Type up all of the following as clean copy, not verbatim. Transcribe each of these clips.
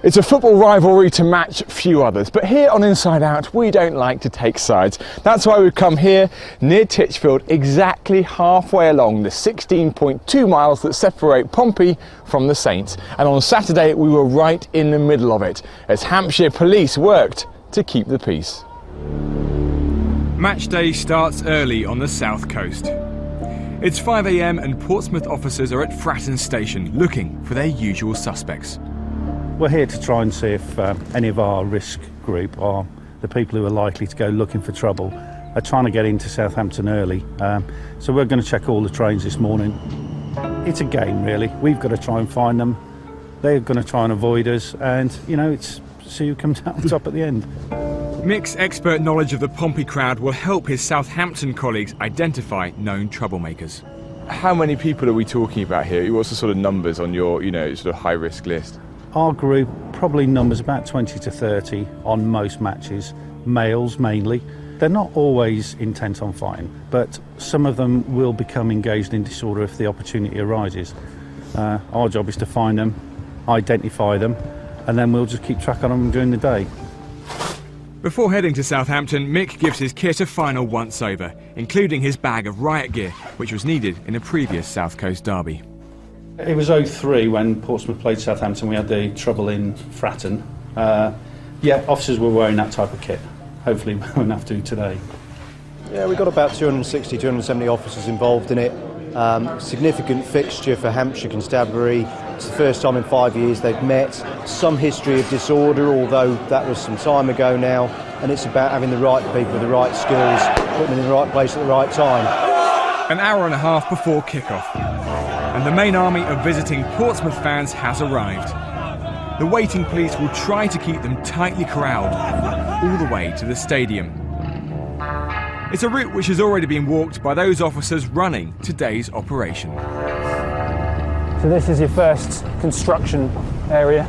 It's a football rivalry to match few others, but here on Inside Out we don't like to take sides. That's why we've come here near Titchfield, exactly halfway along the 16.2 miles that separate Pompey from the Saints. And on Saturday we were right in the middle of it as Hampshire police worked to keep the peace. Match day starts early on the south coast. It's 5 a.m. and Portsmouth officers are at Fratton Station looking for their usual suspects. We're here to try and see if any of our risk group, or the people who are likely to go looking for trouble, are trying to get into Southampton early. So we're going to check all the trains this morning. It's a game, really. We've got to try and find them. They're going to try and avoid us, and it's see who comes out on top at the end. Mick's expert knowledge of the Pompey crowd will help his Southampton colleagues identify known troublemakers. How many people are we talking about here? What's the sort of numbers on your, sort of high risk list? Our group probably numbers about 20 to 30 on most matches, males mainly. They're not always intent on fighting, but some of them will become engaged in disorder if the opportunity arises. Our job is to find them, identify them, and then we'll just keep track on them during the day. Before heading to Southampton, Mick gives his kit a final once-over, including his bag of riot gear, which was needed in a previous South Coast derby. It was 03 when Portsmouth played Southampton. We had the trouble in Fratton. Officers were wearing that type of kit. Hopefully we won't have to today. Yeah, we've got about 260, 270 officers involved in it. Significant fixture for Hampshire Constabulary. It's the first time in 5 years they've met. Some history of disorder, although that was some time ago now. And it's about having the right people with the right skills, putting them in the right place at the right time. An hour and a half before kick-off, and the main army of visiting Portsmouth fans has arrived. The waiting police will try to keep them tightly corralled all the way to the stadium. It's a route which has already been walked by those officers running today's operation. So this is your first construction area.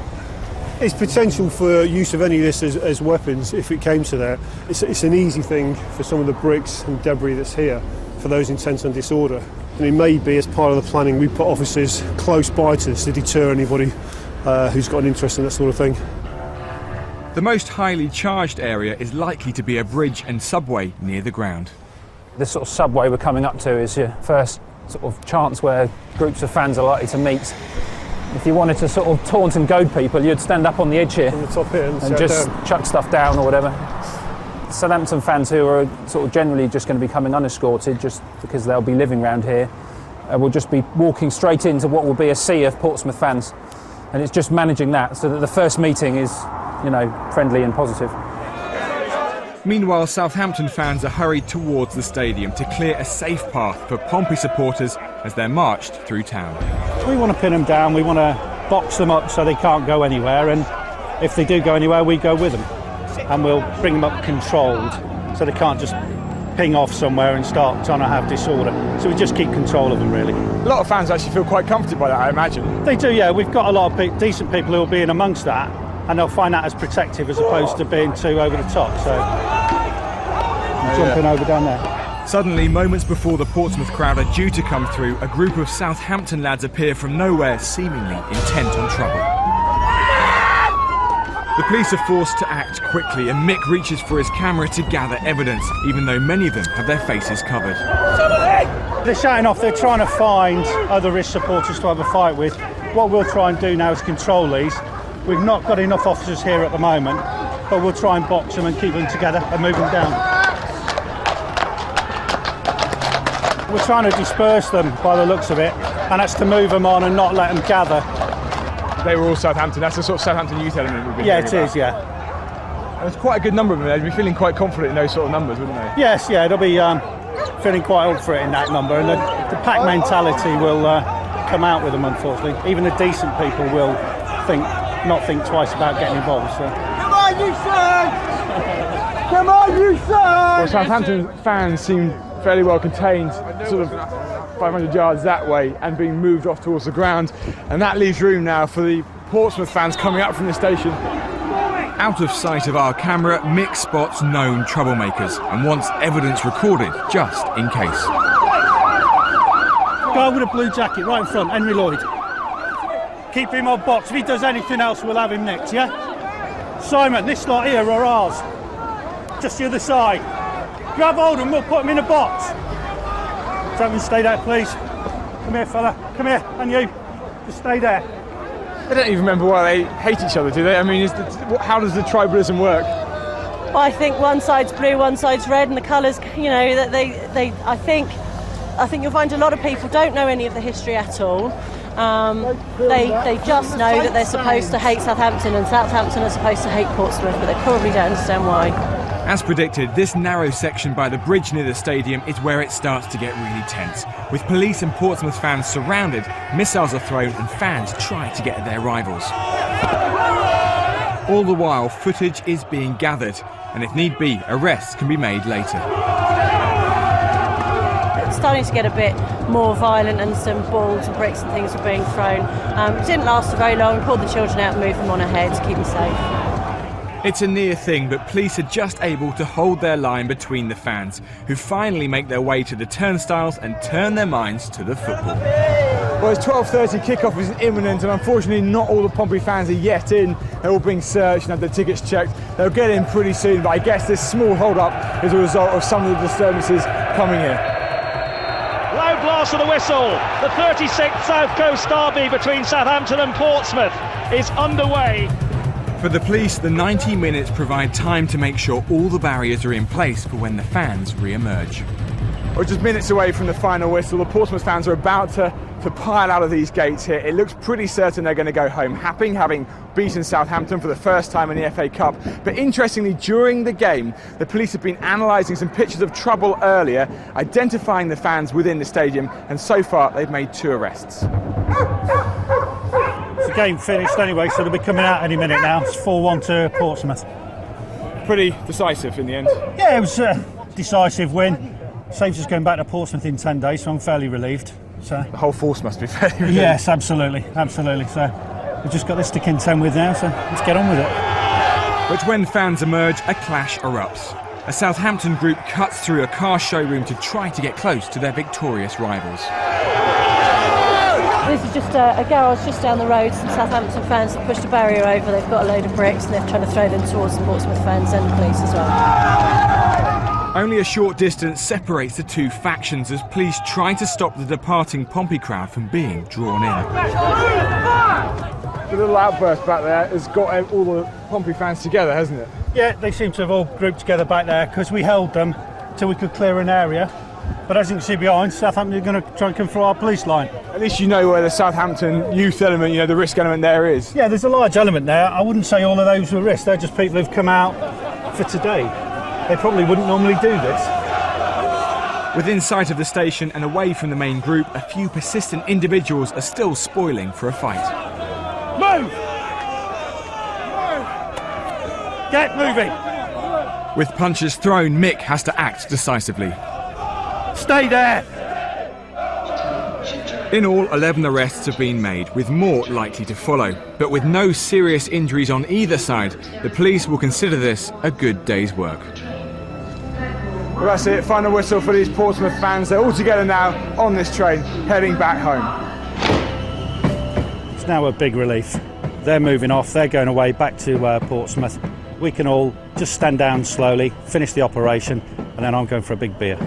It's potential for use of any of this as weapons if it came to that. It's an easy thing for some of the bricks and debris that's here for those intent on disorder. And it may be, as part of the planning, we put officers close by to this to deter anybody who's got an interest in that sort of thing. The most highly charged area is likely to be a bridge and subway near the ground. This sort of subway we're coming up to is your first sort of chance where groups of fans are likely to meet. If you wanted to sort of taunt and goad people, you'd stand up on the edge here on the top here and just chuck stuff down or whatever. Southampton fans who are sort of generally just going to be coming unescorted just because they'll be living around here will just be walking straight into what will be a sea of Portsmouth fans, and it's just managing that so that the first meeting is friendly and positive. Meanwhile, Southampton fans are hurried towards the stadium to clear a safe path for Pompey supporters as they're marched through town. We want to pin them down, we want to box them up so they can't go anywhere, and if they do go anywhere we go with them. And we'll bring them up controlled so they can't just ping off somewhere and start trying to have disorder. So we just keep control of them, really. A lot of fans actually feel quite comforted by that, I imagine. They do, yeah. We've got a lot of decent people who will be in amongst that, and they'll find that as protective as opposed to being too over the top. So jumping over down there. Suddenly, moments before the Portsmouth crowd are due to come through, a group of Southampton lads appear from nowhere, seemingly intent on trouble. The police are forced to act quickly, and Mick reaches for his camera to gather evidence, even though many of them have their faces covered. They're shouting off, they're trying to find other risk supporters to have a fight with. What we'll try and do now is control these. We've not got enough officers here at the moment, but we'll try and box them and keep them together and move them down. We're trying to disperse them by the looks of it, and that's to move them on and not let them gather. They were all Southampton. That's the sort of Southampton youth element we've been Yeah, it about. is, yeah. There's quite a good number of them. They'd be feeling quite confident in those sort of numbers, wouldn't they? Yes, yeah, they'll be feeling quite up for it in that number, and the pack mentality will come out with them, unfortunately. Even the decent people will not think twice about getting involved. So. Come on, you son! Come on, you son! Well, Southampton fans seem fairly well contained, sort of 500 yards that way, and being moved off towards the ground, and that leaves room now for the Portsmouth fans coming up from the station. Out of sight of our camera, Mick spots known troublemakers and wants evidence recorded just in case. Guy with a blue jacket right in front, Henry Lloyd. keep him on box. If he does anything else, we'll have him next, yeah? Simon, this lot here are ours. Just the other side. Grab hold and we'll put him in a box. Simon, stay there, please. Come here, fella. Come here, and you. Just stay there. They don't even remember why they hate each other, do they? I mean, how does the tribalism work? Well, I think one side's blue, one side's red, and the colours, you know, that I think you'll find a lot of people don't know any of the history at all. They just know that they're supposed to hate Southampton and Southampton are supposed to hate Portsmouth, but they probably don't understand why. As predicted, this narrow section by the bridge near the stadium is where it starts to get really tense. With police and Portsmouth fans surrounded, missiles are thrown and fans try to get at their rivals. All the while, footage is being gathered, and if need be, arrests can be made later. It's starting to get a bit more violent and some balls and bricks and things were being thrown. It didn't last for very long. We pulled the children out and moved them on ahead to keep them safe. It's a near thing, but police are just able to hold their line between the fans, who finally make their way to the turnstiles and turn their minds to the football. Well, it's 12:30, kickoff is imminent, and unfortunately not all the Pompey fans are yet in. They're all being searched and have their tickets checked. They'll get in pretty soon, but I guess this small hold-up is a result of some of the disturbances coming in. Loud blast of the whistle. The 36th South Coast derby between Southampton and Portsmouth is underway. For the police, the 90 minutes provide time to make sure all the barriers are in place for when the fans re-emerge. We're just minutes away from the final whistle. The Portsmouth fans are about to pile out of these gates here. It looks pretty certain they're going to go home happy, having beaten Southampton for the first time in the FA Cup. But interestingly, during the game, the police have been analysing some pictures of trouble earlier, identifying the fans within the stadium, and so far they've made 2 arrests. The game finished anyway, so they'll be coming out any minute now. It's 4-1 to Portsmouth. Pretty decisive in the end. Yeah, it was a decisive win. Saves us going back to Portsmouth in 10 days, so I'm fairly relieved. So the whole force must be fairly relieved. Yes, absolutely. So we've just got this to contend with now, so let's get on with it. But when fans emerge, a clash erupts. A Southampton group cuts through a car showroom to try to get close to their victorious rivals. This is just a garage just down the road. Some Southampton fans have pushed a barrier over. They've got a load of bricks and they're trying to throw them towards the Portsmouth fans and the police as well. Only a short distance separates the two factions as police try to stop the departing Pompey crowd from being drawn in. The little outburst back there has got all the Pompey fans together, hasn't it? Yeah, they seem to have all grouped together back there because we held them till we could clear an area. But as you can see behind, Southampton are going to try and come through our police line. At least you know where the Southampton youth element, the risk element there is. Yeah, there's a large element there. I wouldn't say all of those were risk. They're just people who've come out for today. They probably wouldn't normally do this. Within sight of the station and away from the main group, a few persistent individuals are still spoiling for a fight. Move! Get moving! With punches thrown, Mick has to act decisively. Stay there! In all, 11 arrests have been made, with more likely to follow. But with no serious injuries on either side, the police will consider this a good day's work. Well, that's it. Final whistle for these Portsmouth fans. They're all together now on this train, heading back home. It's now a big relief. They're moving off. They're going away back to Portsmouth. We can all just stand down slowly, finish the operation, and then I'm going for a big beer.